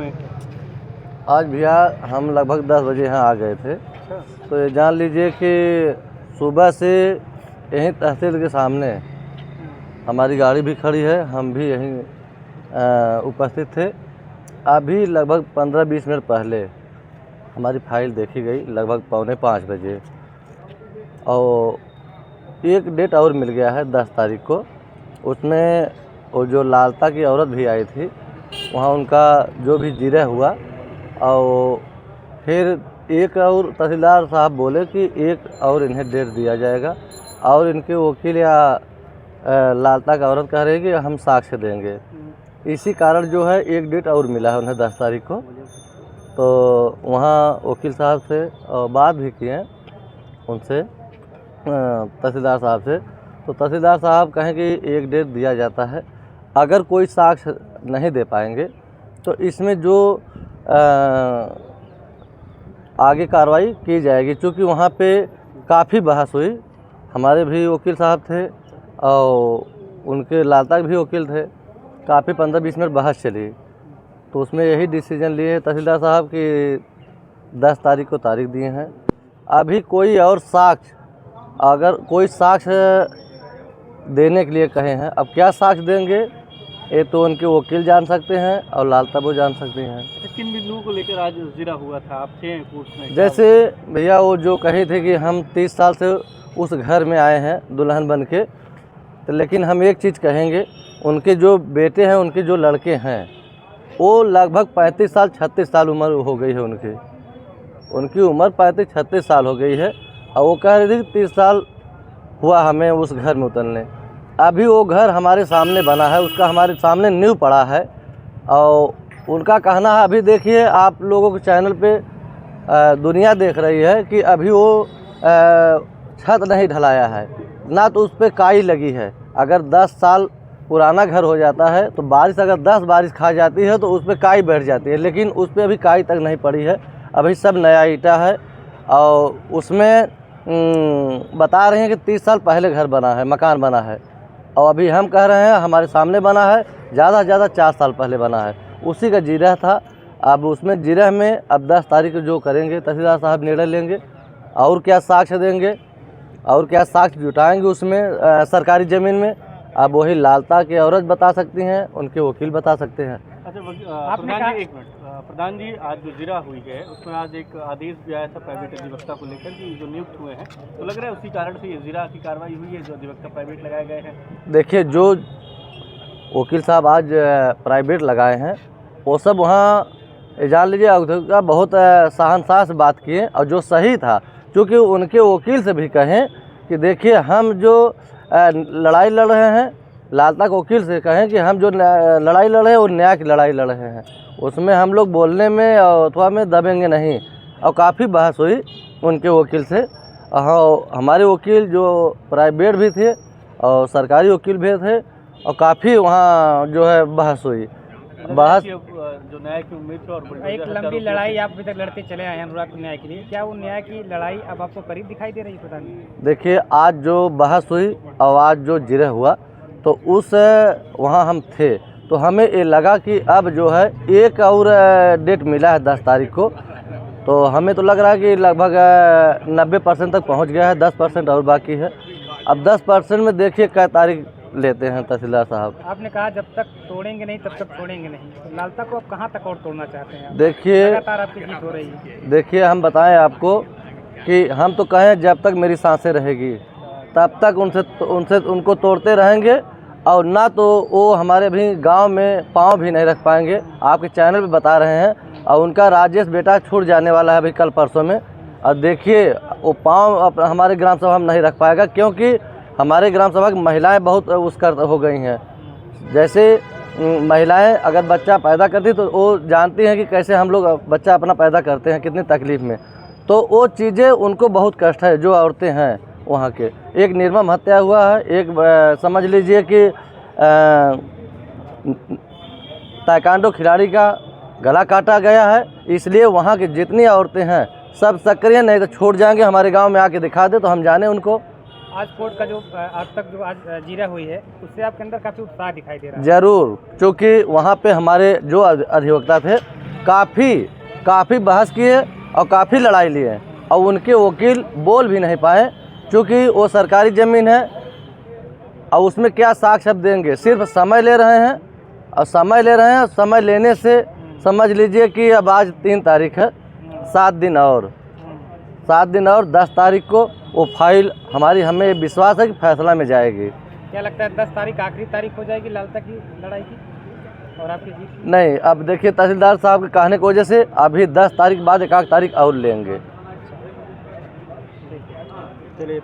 में? आज भैया हम लगभग 10 बजे यहाँ आ गए थे। तो ये जान लीजिए कि सुबह से यहीं तहसील के सामने हमारी गाड़ी भी खड़ी है, हम भी यहीं उपस्थित थे। अभी लगभग 15-20 मिनट पहले हमारी फाइल देखी गई, लगभग 4:45 बजे। और एक डेट और मिल गया है 10 तारीख को। उसमें वो जो लालता की औरत भी आई थी, वहाँ उनका जो भी जिरह हुआ। और फिर एक और तहसीलदार साहब बोले कि एक और इन्हें डेट दिया जाएगा, और इनके वकील या लालता का औरत कह रहे हैं कि हम साक्ष्य देंगे। इसी कारण जो है एक डेट और मिला है उन्हें 10 तारीख को। तो वहाँ वकील साहब से बात भी किए उनसे, तहसीलदार साहब से। तो तहसीलदार साहब कहें कि एक डेट दिया जाता है, अगर कोई साक्ष्य नहीं दे पाएंगे तो इसमें जो आगे कार्रवाई की जाएगी। क्योंकि वहाँ पे काफ़ी बहस हुई, हमारे भी वकील साहब थे और उनके लालता के भी वकील थे, काफ़ी 15-20 मिनट बहस चली। तो उसमें यही डिसीजन लिए तहसीलदार साहब कि 10 तारीख को तारीख दिए हैं। अभी कोई और साक्ष्य, अगर कोई साक्ष्य देने के लिए कहे हैं, अब क्या साक्ष्य देंगे ये तो उनके वकील जान सकते हैं और लालता वो जान सकते हैं। किन बिंदुओं को लेकर आज जिरा हुआ था, आप थे कोर्ट में? जैसे भैया वो जो कहे थे कि हम 30 साल से उस घर में आए हैं दुल्हन बन के, तो लेकिन हम एक चीज़ कहेंगे, उनके जो बेटे हैं, उनके जो लड़के हैं, वो लगभग 35 साल 36 साल उम्र हो गई है उनकी उम्र 35-36 साल हो गई है। और वो कह रहे थे कि 30 साल हुआ हमें उस घर में उतरने। अभी वो घर हमारे सामने बना है, उसका हमारे सामने नींव पड़ा है। और उनका कहना है, अभी देखिए आप लोगों के चैनल पे दुनिया देख रही है कि अभी वो छत नहीं ढलाया है, ना तो उस पर काई लगी है। अगर 10 साल पुराना घर हो जाता है तो बारिश अगर 10 बारिश खा जाती है तो उस पर काई बैठ जाती है, लेकिन उस पर अभी काई तक नहीं पड़ी है। अभी सब नया ईंटा है। और उसमें बता रहे हैं कि 30 साल पहले घर बना है, मकान बना है। और अभी हम कह रहे हैं हमारे सामने बना है, ज़्यादा से ज़्यादा 4 साल पहले बना है, उसी का जिरह था। अब उसमें जिरह में अब 10 तारीख को जो करेंगे तहसीलदार साहब निर्णय लेंगे, और क्या साक्ष्य देंगे और क्या साक्ष्य जुटाएंगे उसमें सरकारी ज़मीन में। अब वही लालता की औरत बता सकती हैं, उनके वकील बता सकते हैं। अच्छा प्रधान जी, एक मिनट। प्रधान जी, आज जो जिरा हुई है उसमें आज एक आदेश भी आया था प्राइवेट अधिवक्ता को लेकर कि जो नियुक्त हुए हैं, तो लग रहा है उसी कारण से ये जिरा की कार्रवाई हुई है, जो अधिवक्ता प्राइवेट लगाए गए हैं। देखिए, जो वकील साहब आज प्राइवेट लगाए हैं वो सब वहाँ जान लीजिए अधिवक्ता बहुत सहनशाह से बात किए, और जो सही था। क्योंकि उनके वकील से भी कहें कि देखिए हम जो लड़ाई लड़ रहे हैं, लालता के वकील से कहें कि हम जो लड़ाई लड़ रहे हैं वो न्याय की लड़ाई लड़ रहे हैं, उसमें हम लोग बोलने में अथवा में दबेंगे नहीं। और काफ़ी बहस हुई उनके वकील से। हाँ, हमारे वकील जो प्राइवेट भी थे और सरकारी वकील भी थे, और काफ़ी वहाँ जो है बहस हुई। बहस जो न्याय की उम्मीद थी और एक लंबी लड़ाई आप अभी तक लड़ते चले आए हैं अनुराग को न्याय के लिए, क्या वो न्याय की लड़ाई अब आपको करीब दिखाई दे रही है? प्रधान जी, देखिए, आज जो बहस हुई और आज जो जिरह हुआ, तो उस वहाँ हम थे, तो हमें ये लगा कि अब जो है एक और डेट मिला है 10 तारीख को। तो हमें तो लग रहा है कि लगभग 90% तक पहुँच गया है, 10% और बाकी है। अब 10% में देखिए क्या तारीख लेते हैं तहसीलदार साहब। आपने कहा जब तक तोड़ेंगे नहीं तब तक छोड़ेंगे नहीं, तो लालता को आप कहाँ तक और तोड़ना चाहते हैं? देखिए, लगातार आपकी जीत हो रही है। देखिए, हम बताएं आपको कि हम तो कहें जब तक मेरी सांसें रहेगी तब तक उनको तोड़ते रहेंगे, और ना तो वो हमारे भी गांव में पाँव भी नहीं रख पाएंगे। आपके चैनल पे बता रहे हैं, और उनका राजेश बेटा छूट जाने वाला है अभी कल परसों में। और देखिए, वो पाँव हमारे ग्राम सभा में नहीं रख पाएगा, क्योंकि हमारे ग्राम सभा की महिलाएं बहुत उसकर हो गई हैं। जैसे महिलाएं अगर बच्चा पैदा करती तो वो जानती हैं कि कैसे हम लोग बच्चा अपना पैदा करते हैं, कितनी तकलीफ़ में। तो वो चीज़ें उनको बहुत कष्ट है, जो औरतें हैं वहाँ के। एक निर्मम हत्या हुआ है, एक समझ लीजिए कि ताइक्वांडो खिलाड़ी का गला काटा गया है। इसलिए वहाँ की जितनी औरतें हैं सब सक्रिय, नहीं तो छूट जाएंगे। हमारे गांव में आके दिखा दे तो हम जाने उनको। आज कोर्ट का जो आज तक जो आज जिरा हुई है, उससे आपके अंदर काफ़ी उत्साह दिखाई दे रहा है। ज़रूर, क्योंकि वहाँ पे हमारे जो अधिवक्ता थे काफ़ी बहस किए और काफ़ी लड़ाई लिए और उनके वकील बोल भी नहीं पाए, क्योंकि वो सरकारी ज़मीन है और उसमें क्या साक्ष्य देंगे। सिर्फ समय ले रहे हैं और समय लेने से समझ लीजिए कि अब आज 3 तारीख है, 7 दिन और 10 तारीख को वो फाइल हमें विश्वास है कि फैसला में जाएगी। क्या लगता है 10 तारीख आखिरी तारीख हो जाएगी लालता की लड़ाई की और आपकी जीत? नहीं, अब देखिए तहसीलदार साहब के कहने की वजह से अभी 10 तारीख बाद 1 तारीख और लेंगे। चलिए।